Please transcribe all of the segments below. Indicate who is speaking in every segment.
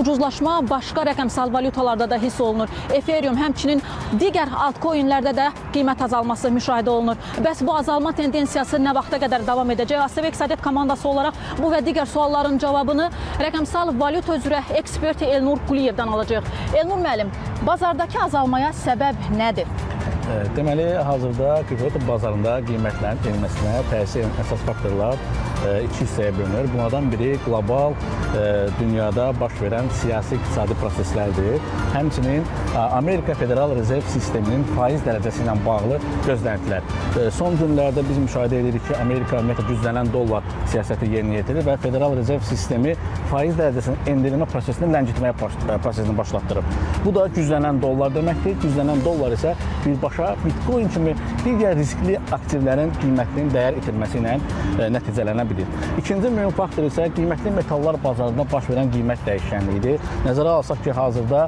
Speaker 1: ucuzlaşma başqa rəqəmsal valyutalarda da hiss olunur. Ethereum, həmçinin digər altcoinlərdə də qiymət azalması müşahidə olunur. Bəs bu azalma tendensiyası nə vaxta qədər davam edəcək? ASV İqtisadiyyat komandası olaraq bu və digər sualların cavabını rəqəmsal valyuta üzrə eksperti Elnur Quliyevdən alacaq. Elnur müəllim, bazardakı azalmaya səbəb nədir?
Speaker 2: Deməli, hazırda kriptovalyuta bazarında qiymətlərin enməsinə təsir edən əsas faktorlar iki hissəyə bölünür. Bunlardan biri qlobal dünyada baş verən siyasi iqtisadi proseslərdir. Həmçinin Amerika Federal Rezerv Sisteminin faiz dərəcəsi ilə bağlı gözləntilər. Son günlərdə biz müşahidə edirik ki, Amerika ümumiyyətlə güclənən dollar siyasəti yerinə yetirir və Federal Rezerv Sistemi faiz dərəcəsinin endirilmə prosesini ləngitməyə prosesini başlatdırıb. Bu da güclənən dollar deməkdir. Güclənən dollar isə birbaşa Bitcoin kimi digər riskli aktivlərin qiymətinin dəyər itirməsi ilə nəticələnə bilir. İkinci mühüm faktor isə qiymətli metallar bazarında baş verən qiymət dəyişkənliyidir. Nəzərə alsaq ki, hazırda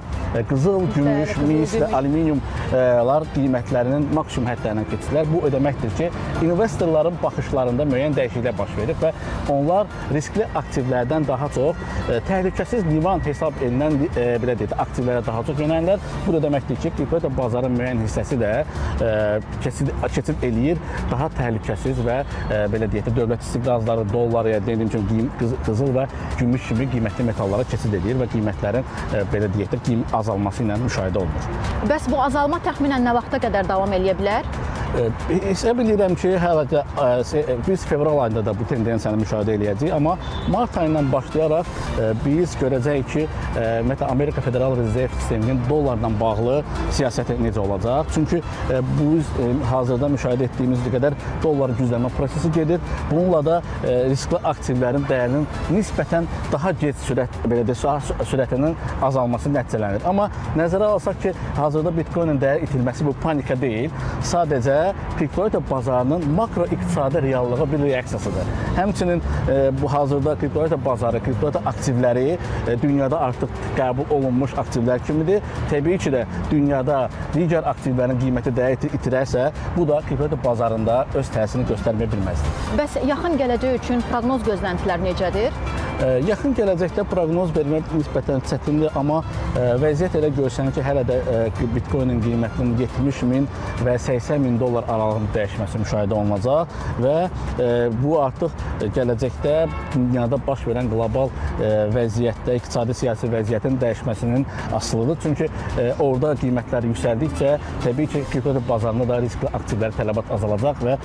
Speaker 2: qızıl, gümüş, mis və alüminiumlar qiymətlərinin maksimum hədlərindən keçirlər. Bu o deməkdir ki, investorların baxışlarında müəyyən dəyişikliklər baş verib və onlar riskli aktivlərdən daha çox təhlükəsiz liman hesab edilən belə deyək, aktivlərə daha çox yönəlirlər. Bu da deməkdir ki, kriptovalyuta bazarının müəyyən hissəsi də keçid eləyir daha təhlükəsiz və belə deyək də dövlət istiqrazları, dollar, ya dediyim kimi qızıl və gümüş kimi qiymətli metallara keçid edir və qiymətlərin belə deyək də azalması ilə müşahidə olunur.
Speaker 1: Bəs bu azalma təxminən nə vaxta qədər davam edə bilər?
Speaker 2: Hesab edirəm ki, hələ də biz fevral ayında da bu tendensiyanı müşahidə eləyəcəyik, amma mart ayından başlayaraq biz görəcəyik ki, ümumiyyətlə Amerika Federal Rezerv Sisteminin dollarla bağlı siyasəti necə olacaq? Çünki biz hazırda müşahidə etdiyimiz qədər dolların güclənmə prosesi gedir. Bununla da riskli aktivlərin dəyərinin nisbətən daha gec sürətinin azalması nəticələnir. Amma nəzərə alsaq ki, hazırda Bitcoinin dəyər itilməsi bu panika deyil, sadəcə kriptovalyuta bazarının makroiqtisadi reallığa bir reaksiyasıdır. Həmçinin bu hazırda kriptovalyuta bazarı, kriptovalyuta aktivləri dünyada artıq qəbul olunmuş aktivlər kimidir. Təbii ki də dünyada digər aktivlərin qiyməti dəyər itirərsə, bu da kriptovalyuta bazarında öz təsirini göstərməyə bilməzdir.
Speaker 1: Bəs yaxın gələcək üçün proqnoz gözləntilər necədir?
Speaker 2: Yaxın gələcəkdə proqnoz vermək nisbətən çətindir, amma vəziyyət elə görsənir ki, hələ də Bitcoinin qiymətinin 70 min və 80 min dollar aralığında dəyişməsi müşahidə olunacaq və bu artıq gələcəkdə dünyada baş verən qlobal vəziyyətdə, iqtisadi siyasi vəziyyətin dəyişməsinin asılıdır. Çünki orada qiymətlər yüksəldikcə, təbii ki, kriptovalyuta bazarında da riskli aktivlər tələbat azalacaq və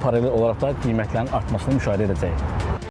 Speaker 2: paralel olaraq da qiymətlərin artmasını müşahidə edəcəyik.